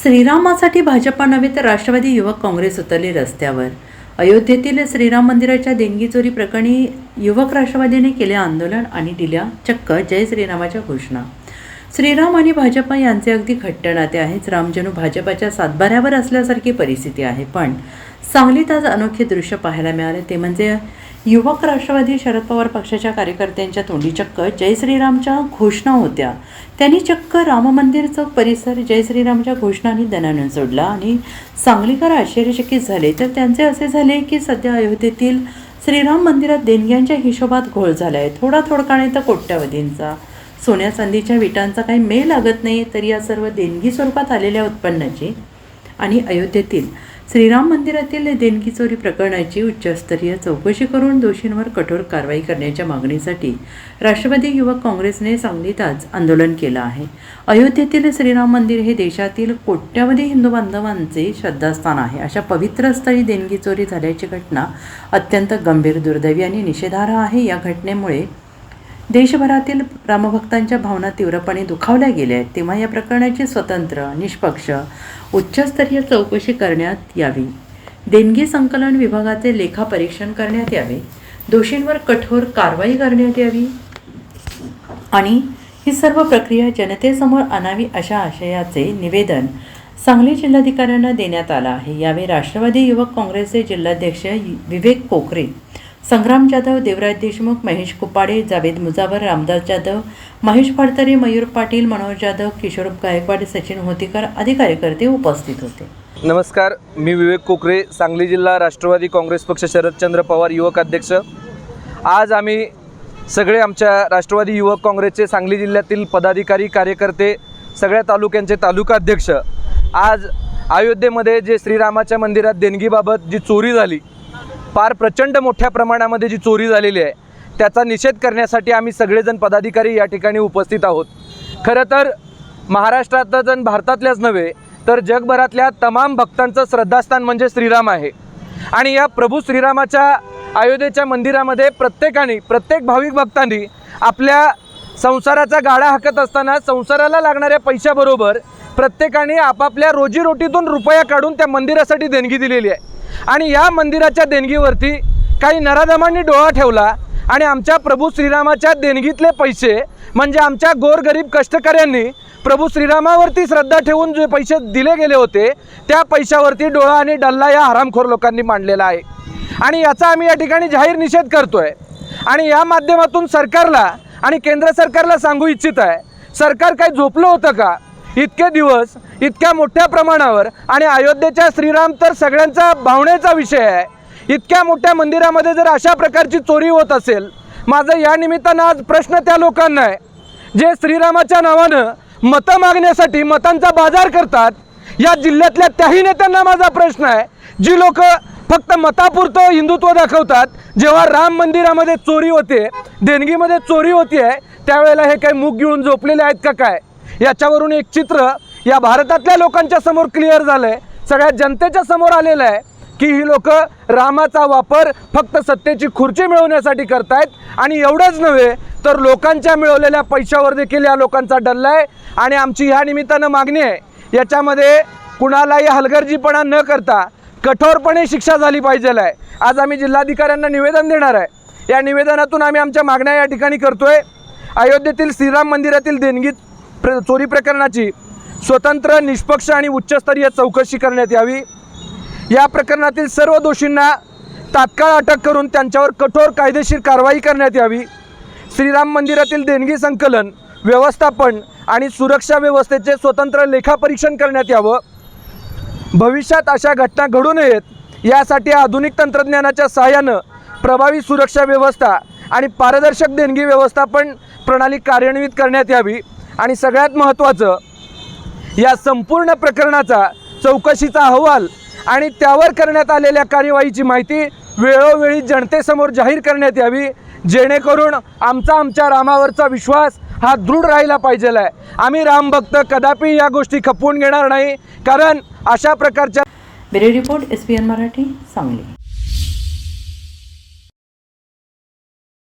श्रीरामासाठी भाजपा नव्हे तर राष्ट्रवादी युवक काँग्रेस उतरले रस्त्यावर। अयोध्येतील श्रीराम मंदिराच्या देणगी चोरी प्रकरणी युवक राष्ट्रवादीने केले आंदोलन आणि दिल्या चक्क जय श्रीरामाच्या घोषणा। श्रीराम आणि भाजपा यांचे अगदी घट्ट नाते आहेच। रामजनू भाजपाच्या सातबाऱ्यावर असल्यासारखी परिस्थिती आहे। पण सांगलीत आज अनोखे दृश्य पाहायला मिळाले, ते म्हणजे युवक राष्ट्रवादी शरद पवार पक्षाच्या कार्यकर्त्यांच्या तोंडी चक्क जय श्रीरामच्या घोषणा होत्या। त्यांनी चक्क राम मंदिर चौक परिसर जय श्रीरामच्या घोषणांनी दणानून सोडला आणि सांगलीकर आश्चर्यचकित झाले। तर त्यांचे असे झाले की सध्या अयोध्येतील श्रीराम मंदिरात देणग्यांच्या हिशोबात घोळ झाला आहे। थोडकाने तर कोट्यावधींचा, सोन्या चांदीच्या विटांचा काही मेळ लागत नाही, तर या सर्व देणगी स्वरूपात आलेल्या उत्पन्नाची आणि अयोध्येतील श्रीराम मंदिरातील देणगी चोरी प्रकरणाची उच्चस्तरीय चौकशी करून दोषींवर कठोर कारवाई करण्याच्या मागणीसाठी राष्ट्रवादी युवक काँग्रेसने सांगलीत आज आंदोलन केलं आहे। अयोध्येतील श्रीराम मंदिर हे देशातील कोट्यावधी हिंदू बांधवांचे श्रद्धास्थान आहे। अशा पवित्र स्थळी देणगी चोरी झाल्याची घटना अत्यंत गंभीर, दुर्दैवी आणि निषेधार्ह आहे। या घटनेमुळे देशभरातील रामभक्तांच्या भावना तीव्रपणे दुखावल्या गेल्या आहेत। तेव्हा या प्रकरणाची स्वतंत्र, निष्पक्ष, उच्चस्तरीय चौकशी करण्यात यावी। देणगी संकलन विभागाचे लेखापरीक्षण करण्यात यावे। दोषींवर कठोर कारवाई करण्यात यावी आणि ही सर्व प्रक्रिया जनतेसमोर आणावी, अशा आशयाचे निवेदन सांगली जिल्हाधिकाऱ्यांना देण्यात आलं आहे। यावेळी राष्ट्रवादी युवक काँग्रेसचे जिल्हाध्यक्ष विवेक कोकरे, संग्राम जाधव, देवराज देशमुख, महेश कुपाडे, जावेद मुजावर, रामदास जाधव, महेश फडतरे, मयूर पाटील, मनोज जाधव, किशोर गायकवाड, सचिन होतीकर आदी कार्यकर्ते उपस्थित होते। नमस्कार, मी विवेक कोकरे, सांगली जिल्हा राष्ट्रवादी काँग्रेस पक्ष शरदचंद्र पवार युवक अध्यक्ष। आज आम्ही सगळे आमच्या राष्ट्रवादी युवक काँग्रेसचे सांगली जिल्ह्यातील पदाधिकारी, कार्यकर्ते, सगळ्या तालुक्यांचे तालुका अध्यक्ष आज अयोध्येमध्ये जे श्रीरामाच्या मंदिरात देणगीबाबत जी चोरी झाली, फार प्रचंड मोठ्या प्रमाणामध्ये जी चोरी झालेली आहे, त्याचा निषेध करण्यासाठी आम्ही सगळेजण पदाधिकारी या ठिकाणी उपस्थित आहोत। खरं तर महाराष्ट्रातच आणि भारतातल्याच नव्हे तर जगभरातल्या तमाम भक्तांचं श्रद्धास्थान म्हणजे श्रीराम आहे। आणि या प्रभू श्रीरामाच्या अयोध्येच्या मंदिरामध्ये प्रत्येक भाविक भक्तांनी आपल्या संसाराचा गाडा हाकत असताना संसाराला लागणाऱ्या पैशाबरोबर प्रत्येकाने आपापल्या रोजीरोटीतून रुपया काढून त्या मंदिरासाठी देणगी दिलेली आहे। आणि या मंदिराच्या देणगीवरती काही नराधमांनी डोळा ठेवला आणि आमच्या प्रभू श्रीरामाच्या देणगीतले पैसे म्हणजे आमच्या गोरगरीब कष्टकऱ्यांनी प्रभू श्रीरामावरती श्रद्धा ठेवून जे पैसे दिले गेले होते, त्या पैशावरती डोळा आणि डल्ला या हरामखोर लोकांनी मांडलेला आहे। आणि याचा आम्ही या ठिकाणी जाहीर निषेध करतोय आणि या माध्यमातून सरकारला आणि केंद्र सरकारला सांगू इच्छित आहे, सरकार काय झोपलं होतं का? इतके दिवस इतक्या मोठ्या प्रमाणावर, आणि अयोध्येच्या श्रीराम तर सगळ्यांचा भावनेचा विषय आहे, इतक्या मोठ्या मंदिरामध्ये जर अशा प्रकारची चोरी होत असेल, माझं या निमित्तानं आज प्रश्न त्या लोकांना आहे जे श्रीरामाच्या नावानं मतं मागण्यासाठी मतांचा बाजार करतात। या जिल्ह्यातल्या त्याही नेत्यांना माझा प्रश्न आहे, जी लोक फक्त मतापुरतं हिंदुत्व दाखवतात, जेव्हा राम मंदिरामध्ये चोरी होते, देणगीमध्ये चोरी होती आहे, त्यावेळेला हे काही मूग गिळून झोपलेले आहेत का काय? याच्यावरून एक चित्र या भारतातल्या लोकांच्या समोर क्लिअर झालं आहे, सगळ्या जनतेच्या समोर आलेलं आहे की ही लोक रामाचा वापर फक्त सत्तेची खुर्ची मिळवण्यासाठी करतायत। आणि एवढंच नव्हे तर लोकांच्या मिळवलेल्या पैशावर देखील या लोकांचा डल्ला आहे। आणि आमची ह्या निमित्तानं मागणी आहे, याच्यामध्ये कुणालाही हलगर्जीपणा न करता कठोरपणे शिक्षा झाली पाहिजे आहे। आज आम्ही जिल्हाधिकाऱ्यांना निवेदन देणार आहे। या निवेदनातून आम्ही आमच्या मागण्या या ठिकाणी करतोय। अयोध्येतील श्रीराम मंदिरातील देणगी चोरी प्रकरणाची स्वतंत्र, निष्पक्ष आणि उच्चस्तरीय चौकशी करण्यात यावी। या प्रकरणातील सर्व दोषींना तात्काळ अटक करून त्यांच्यावर कठोर कायदेशीर कारवाई करण्यात यावी। श्रीराम मंदिरातील देणगी संकलन, व्यवस्थापन आणि सुरक्षा व्यवस्थेचे स्वतंत्र लेखापरीक्षण करण्यात यावं। भविष्यात अशा घटना घडू नयेत यासाठी आधुनिक तंत्रज्ञानाच्या सहाय्यानं प्रभावी सुरक्षा व्यवस्था आणि पारदर्शक देणगी व्यवस्थापन प्रणाली कार्यान्वित करण्यात यावी। आणि सगळ्यात महत्त्वाचं, या संपूर्ण प्रकरणाचा चौकशीचा अहवाल आणि त्यावर करण्यात आलेल्या कार्यवाहीची माहिती वेळोवेळी जनतेसमोर जाहीर करण्यात यावी, जेणेकरून आमच्या रामावरचा विश्वास हा दृढ राहिला पाहिजे आहे। आम्ही रामभक्त कदापि या गोष्टी खपवून घेणार नाही, कारण अशा प्रकारच्या bureau report SPN Marathi, Sangli.